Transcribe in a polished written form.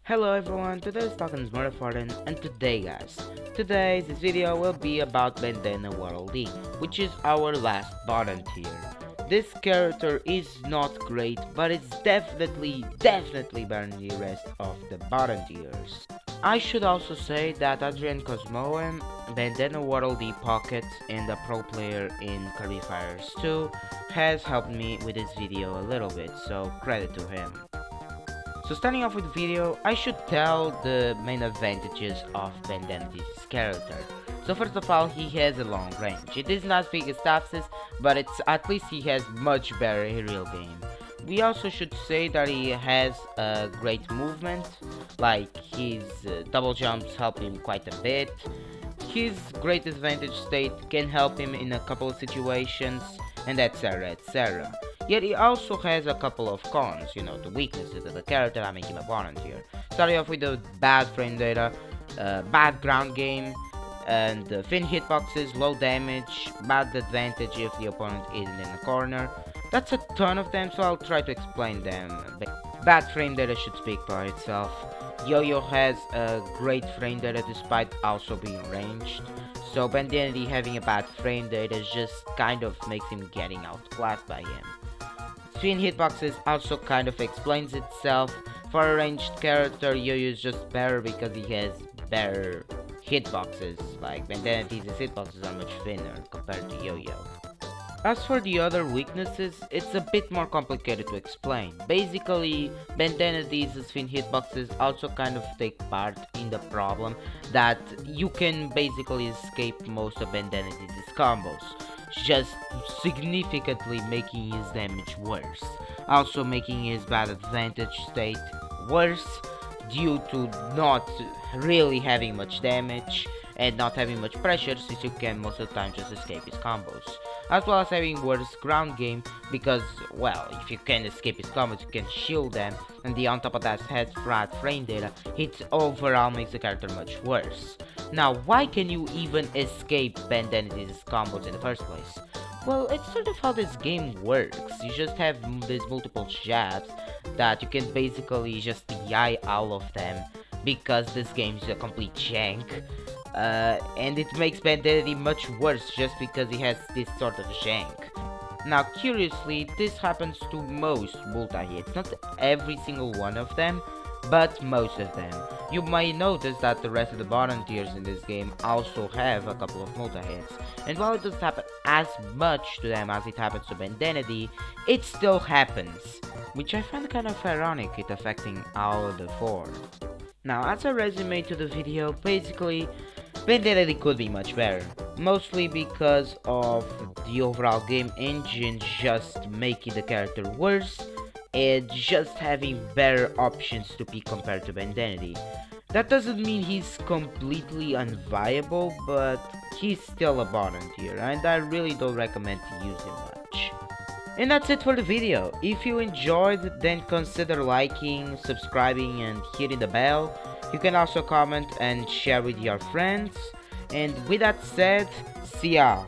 Hello everyone, today's talking Smurforden, and today's this video will be about Bandana Waddle, which is our last bottom tier. This character is not great, but it's definitely better than the rest of the bottom tiers. I should also say that Adrian Cosmoem, Bandana Waddle Pocket, and a pro player in Kirby Fires 2 has helped me with this video a little bit, so credit to him. So starting off with the video, I should tell the main advantages of Bandana's character. So first of all, he has a long range. It is not big as Tafsis, but at least he has much better aerial game. We also should say that he has a great movement, like his double jumps help him quite a bit. His great advantage state can help him in a couple of situations, and etc. Yet he also has a couple of cons, the weaknesses of the character that make him a volunteer. Starting off with the bad frame data, bad ground game, and thin hitboxes, low damage, bad advantage if the opponent isn't in a corner. That's a ton of them, so I'll try to explain them. Bad frame data should speak for itself. Yo-Yo has a great frame data despite also being ranged. So Bandana having a bad frame data just kind of makes him getting outclassed by him. Thin hitboxes also kind of explains itself. For a ranged character, Yo-Yo is just better because he has better hitboxes. Like Bandana's hitboxes are much thinner compared to Yo-Yo. As for the other weaknesses, it's a bit more complicated to explain. Basically, Bandana's thin hitboxes also kind of take part in the problem that you can basically escape most of Bandana's combos, just significantly making his damage worse. Also making his bad advantage state worse due to not really having much damage and not having much pressure, since you can most of the time just escape his combos. As well as having worse ground game because, well, if you can escape his combos, you can shield them, and on top of that has flat frame data, it overall makes the character much worse. Now, why can you even escape Bandana's combos in the first place? Well, it's sort of how this game works. You just have these multiple jabs that you can basically just DI all of them because this game is a complete jank. And it makes Bandana much worse just because he has this sort of jank. Now, curiously, this happens to most multi-hits, not every single one of them, but most of them. You might notice that the rest of the bottom tiers in this game also have a couple of multi-hits, and while it doesn't happen as much to them as it happens to Bandana, it still happens, which I find kind of ironic, it affecting all of the four. Now, as a resume to the video, basically, Bandana could be much better, mostly because of the overall game engine just making the character worse, and just having better options to pick compared to Bandana. That doesn't mean he's completely unviable, but he's still a bottom tier, and I really don't recommend to use him much. And that's it for the video. If you enjoyed, then consider liking, subscribing, and hitting the bell. You can also comment and share with your friends. And with that said, see ya!